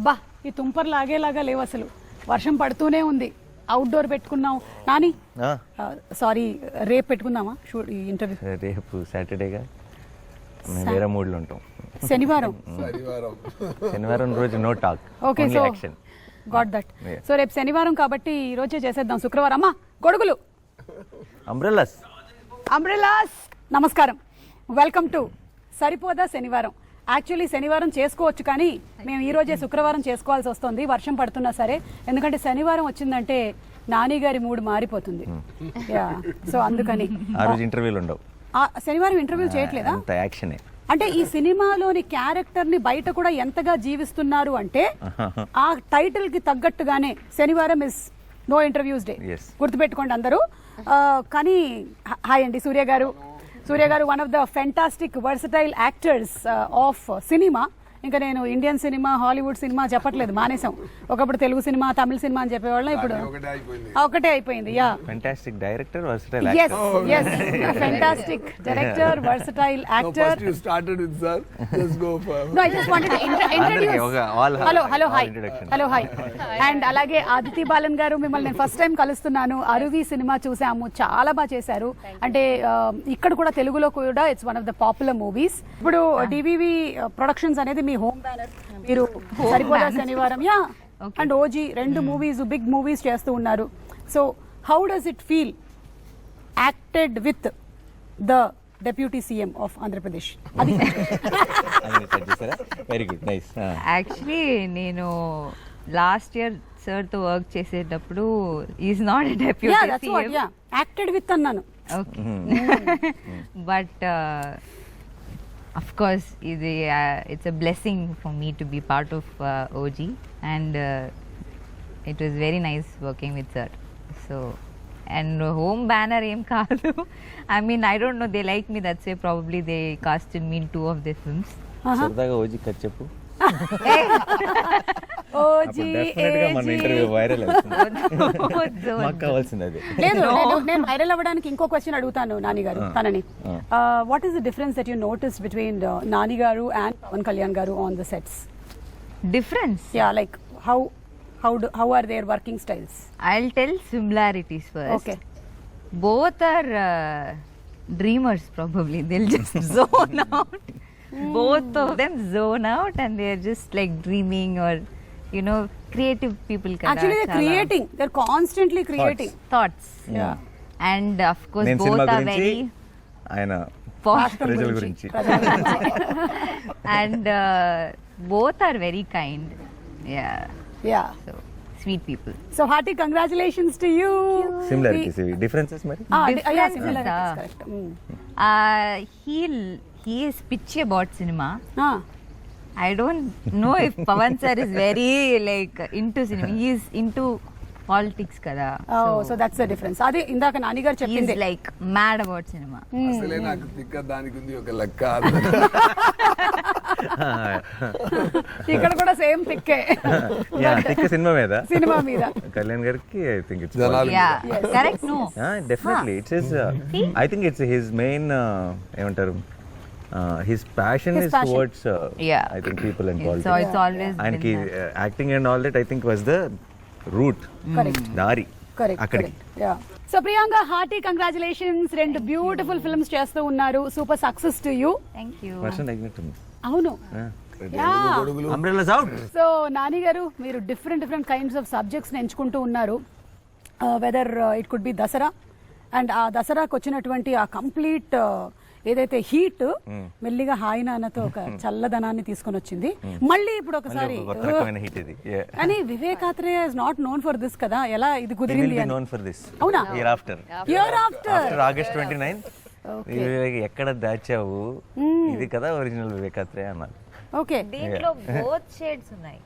బా ఈ తుంపర్ లాగేలాగా లేవు అసలు, వర్షం పడుతూనే ఉంది. అవుట్డోర్ పెట్టుకున్నాం నాని, సారీ రేపు పెట్టుకుందామా షూట్ ఈ ఇంటర్వ్యూ? రేపు సాటర్డేగా మేము వేరే మూడ్లో ఉంటాం. శనివారం శనివారం రోజు no talk, okay, so got that. So రేపు శనివారం కాబట్టి ఈ రోజే చేసేద్దాం. శుక్రవారం అమ్మా గొడుగులు, అంబ్రెల్లాస్. నమస్కారం, వెల్కమ్ టు సరిపోదా శనివారం. యాక్చువల్లీ శనివారం చేసుకోవచ్చు, కానీ మేము ఈ రోజే శుక్రవారం చేసుకోవాల్సి వస్తుంది వర్షం పడుతున్నా సరే. ఎందుకంటే శనివారం వచ్చిందంటే నాని గారి మూడ్ మారిపోతుంది. సో అందుకని ఆ రోజు ఇంటర్వ్యూలు ఉండవు. శనివారం ఇంటర్వ్యూ చేయట్లేదా? యాక్షనే. అంటే ఈ సినిమాలోని క్యారెక్టర్ ని బయట కూడా ఎంతగా జీవిస్తున్నారు అంటే ఆ టైటిల్ కి తగ్గట్టుగానే శనివారం ఇస్ నో ఇంటర్వ్యూస్ డే, గుర్తుపెట్టుకోండి అందరూ. కానీ హాయ్ అండి సూర్య గారు. One of the fantastic versatile actors of cinema. ఇంకా నేను ఇండియన్ సినిమా, హాలీవుడ్ సినిమా చెప్పట్లేదు, మానేసాం. ఒకప్పుడు తెలుగు సినిమా, తమిళ సినిమా అని చెప్పేవాళ్ళం, ఇప్పుడు ఒకటే అయిపోయింది. Yeah, fantastic director, versatile yes, fantastic director, versatile actor. No, first you started with sir. Just go for. No, I just wanted to introduce. Hello, hi. And అలాగే Aditi balun గారు, మిమ్మల్ని నేను ఫస్ట్ టైం కలుస్తున్నాను. అరువి సినిమా చూసాము, చాలా బాగా చేశారు. అంటే ఇక్కడ కూడా తెలుగులో కూడా it's one of the popular movies. ఇప్పుడు డివివి ప్రొడక్షన్స్ అనేది మీ హోమ్ బ్యానర్. మీరు సరిపోదా శనివారం అండ్ ఓజీ రెండు మూవీస్, బిగ్ మూవీస్ చేస్తూ ఉన్నారు. So how does it feel acted with the deputy CM of Andhra Pradesh? అది వెరీ గుడ్, నైస్. యాక్చువల్లీ నేను లాస్ట్ ఇయర్ సార్ తో వర్క్ చేసేటప్పుడు is not a deputy CM, acted with అన్నాను. Okay, but of course it's a blessing for me to be part of OG, and it was very nice working with sir. So, and home banner em kaadu. I mean, I don't know, they like me, that's why probably they casted me in 2 of their films. సరదాగా OG cut చెప్పు. నేను viral అవ్వడానికి ఇంకో question అడుగుతాను నాని గారు తనని. What is the difference that you notice between Nani గారు and Pawan Kalyan గారు on the sets? Difference? Yeah, like how are their working styles? I'll tell similarities first. Okay. Both are dreamers probably. They'll just zone out. Both of them zone out and they're just like dreaming, or you know, creative people kada. Actually they're creating, they're constantly creating thoughts. Yeah. And of course both are very ayana ప్రజల గురించి and both are very kind. Yeah, so sweet people. So hearty congratulations to you. Similarities, differences mari? Yeah, similarities, correct. He is pitchy about cinema. I don't know if Pawan sir is very like into cinema. He is into politics kada. So that's the difference. Adi indaka Nani garu cheppindi. He is like mad about cinema. అసలే నాకు తిక్క దానికి ఉంది ఒక లెక్క. ఇక్కడ కూడా same తిక్కే. తిక్క సినిమా మీద కళ్యాణ్ గారికి I think it's correct. No, definitely it's his I think it's his main ఏమంటారు, his passion is towards I think people and politics. So it's always and acting and all that I think was the route. Correct. Dari. Correct. Yeah. So Priyanka, hearty congratulations. రెండు beautiful films చేస్తూ ఉన్నారు. Super success to you. Thank you. వర్షం తగ్గినట్టుంది. అవును. Umbrellas out. So Nani గారు, మీరు different kinds of subjects ఎంచుకుంటూ ఉన్నారు. Whether it could be Dasara, and ఆ దసరాకు వచ్చినటువంటి ఆ కంప్లీట్ ఏదైతే హీట్ మెల్లిగా హాయి నాన్నతో ఒక చల్లదనాన్ని తీసుకొని వచ్చింది. మళ్ళీ ఇప్పుడు ఒకసారి కానీ Vivekatreya is not known for this కదా, ఎలా ఇది కుదిరింది? అవునా? ఇయర్ ఆఫ్టర్ ఆగస్ట్ 29 ఎక్కడ దాచావు, ఇది కదా ఒరిజినల్ వివేకాత్రేయ అన్నారు. ఓకే, దీంట్లో బోత్ షేడ్స్ ఉన్నాయి.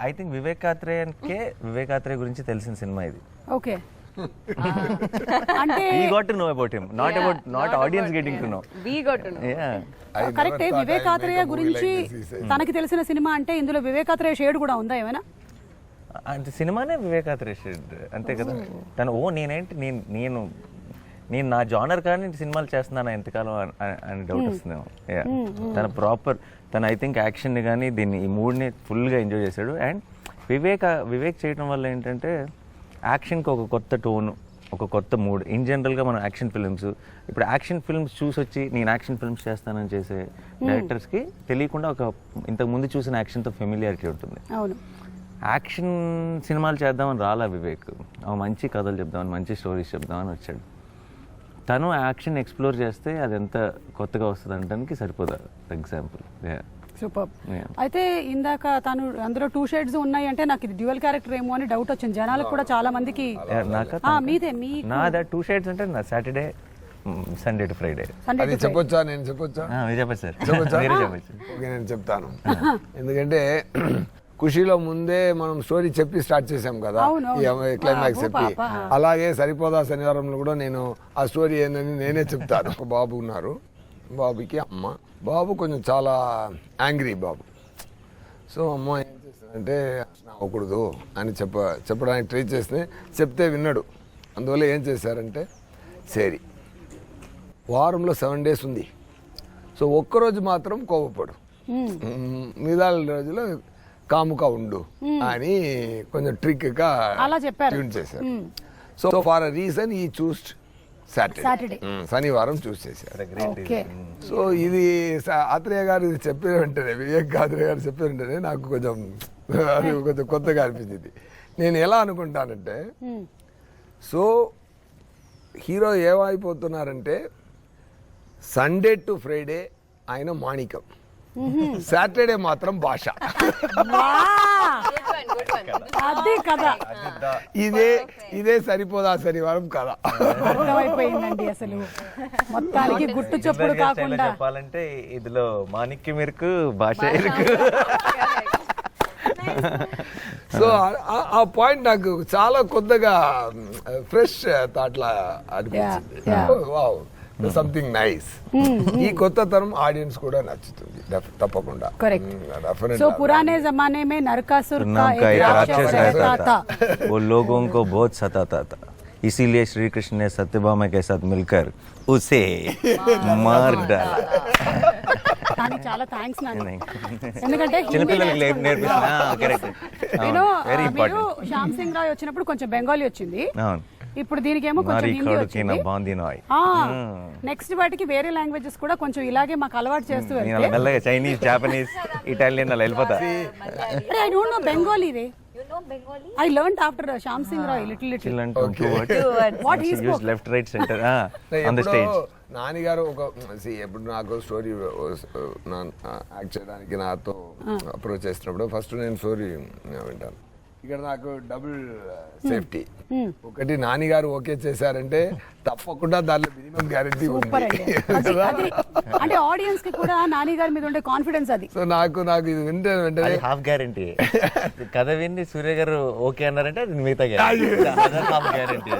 ఐ థింక్ వివేకాత్రేయ గురించి తెలిసిన సినిమా ఇది. ఓకే, అంటే we got to know about him, not audience getting to know. We got to know. కరెక్టే. వివేకాత్రేయ గురించి తనకి తెలిసిన సినిమా అంటే ఇందులో వివేకాత్రేయ షేడ్ కూడా ఉందా ఏమైనా? అంటే సినిమానే వివేకాత్రేయ షేడ్ అంతే కదా. తను నేను నా జానర్ కానీ సినిమాలు చేస్తున్నాను ఎంతకాలం అని డౌట్ వస్తుందేమో. తన ప్రాపర్ తను ఐ థింక్ యాక్షన్ని కానీ దీన్ని ఈ మూడ్ని ఫుల్గా ఎంజాయ్ చేశాడు. అండ్ వివేక్ చేయడం వల్ల ఏంటంటే యాక్షన్కి ఒక కొత్త టోను, ఒక కొత్త మూడ్. ఇన్ జనరల్గా మనం యాక్షన్ ఫిల్మ్స్, ఇప్పుడు యాక్షన్ ఫిల్మ్స్ చూసి వచ్చి నేను యాక్షన్ ఫిల్మ్స్ చేస్తానని చేసే డైరెక్టర్స్కి తెలియకుండా ఒక ఇంతకుముందు చూసిన యాక్షన్తో ఫెమిలియారిటీ ఉంటుంది. అవును, యాక్షన్ సినిమాలు చేద్దామని రాలా వివేక్, మంచి కథలు చెప్దామని, మంచి స్టోరీస్ చెప్దామని వచ్చాడు. తను యాక్షన్ ఎక్స్ప్లోర్ చేస్తే అది ఎంత కొత్తగా వస్తుంది అనడానికి సరిపోదా ఎగ్జాంపుల్. సూపర్. అయితే ఇందాక తను అందులో 2 షేడ్స్ ఉన్నాయి అంటే నాకు ఇది డ్యూయల్ క్యారెక్టర్ ఏమో అని డౌట్ వచ్చింది జనాలకు కూడా, చాలా మందికి. మీదే నా 2 షేడ్స్ అంటే నా సాటర్డే సండే టు ఫ్రైడే. అది చెప్పొచ్చా? నేను చెప్పొచ్చా? చెప్పచ్చు సార్, చెప్పచ్చు. ఓకే, నేను చెప్తాను. ఎందుకంటే ఖుషీలో ముందే మనం స్టోరీ చెప్పి స్టార్ట్ చేసాం కదా, క్లైమాక్స్ చెప్పి. అలాగే సరిపోదా శనివారంలో కూడా నేను ఆ స్టోరీ ఏందని నేనే చెప్తాను. ఒక బాబు ఉన్నారు, బాబుకి అమ్మ. బాబు కొంచెం చాలా యాంగ్రీ బాబు. సో అమ్మ ఏం చేస్తుందంటే అవ్వకూడదు అని చెప్పడానికి ట్రై చేస్తే చెప్తే విన్నాడు. అందువల్ల ఏం చేశారంటే, సరే వారంలో 7 days ఉంది, సో ఒక్కరోజు మాత్రం కోపపడు, మిగతా రోజులో కాముగా ఉండు అని కొంచెం ట్రిక్గా ట్యూన్ చేశారు. సో ఫార్ అ రీజన్ ఈ చూస్ సాటర్డే, శనివారం చూస్ చేశారు. సో ఇది ఆత్రేయ గారు ఇది చెప్పిన వెంటనే, వివేక్ ఆత్రేయ గారు చెప్పిన వెంటనే నాకు కొంచెం అది కొంచెం కొత్తగా అనిపించింది. నేను ఎలా అనుకుంటానంటే, సో హీరో ఏమైపోతున్నారంటే సండే టు ఫ్రైడే ఆయన మాణికం, సాటర్డే మాత్రం భాష. అదే కదా, ఇదే సరిపోదా శనివారం కదా. అర్థమైపోయిందండి. అసలు మొత్తానికి గుట్టు చప్పుడు కాకుండా చెప్పాలంటే ఇదిలో మాణిక్యం ఇరుకు, భాష ఇరుకు. సో ఆ పాయింట్ నాకు చాలా కొత్తగా ఫ్రెష్ థాట్ లా అనిపించింది. Wow, something nice. ఈ కొత్త తరం ఆడియన్స్ కూడా నచ్చుతుంది తప్పకుండా. సో పురానే జమానే में नरकासुर का एक राक्षस रहता था, वो लोगों को बहुत सताता था, इसीलिए श्री कृष्ण ने सत्यभामा के साथ मिलकर उसे मार डाला. కానీ చాలా థ్యాంక్స్ నాన్న, ఎందుకంటే మీరు శ్యామ్ సింగ్ రాయ్ వచ్చినప్పుడు కొంచెం బెంగాలీ వచ్చింది, ఇప్పుడు దీనికేమో కొంచెం హిందీ వచ్చింది. నెక్స్ట్ వాటికి వేరే లాంగ్వేజెస్ కూడా కొంచెం ఇలాగే మాకు అలవాటు చేస్తూ మెల్లగా చైనీస్, జాపనీస్, ఇటాలియన్ అలా వెళ్ళిపోతా. I don't know Bengali ray. I learned after Shyam Singh Roy little. What he spoke? Left, right, center. On the stage. Nani గారు ఒక ఎప్పుడు నాకు స్టోరీ యాక్ట్ చేయడానికి నాతో అప్రోచ్ చేసినప్పుడు ఫస్ట్ నేను స్టోరీ వింటాను. ఇక్కడ నాకు డబుల్ సేఫ్టీ. ఒకటి నాని గారు ఓకే చేశారంటే తప్పకుండా దానిలో మినిమం గ్యారెంటీ ఉంది. అంటే ఆడియన్స్ కి కూడా నాని గారి మీద ఉండే కాన్ఫిడెన్స్ అది. సో నాకు ఇది వింటే వెంటనే హాఫ్ గ్యారెంటీ. కథ విని సూర్య గారు ఓకే అన్నారంటే అది మిగతా గ్యారెంటీ.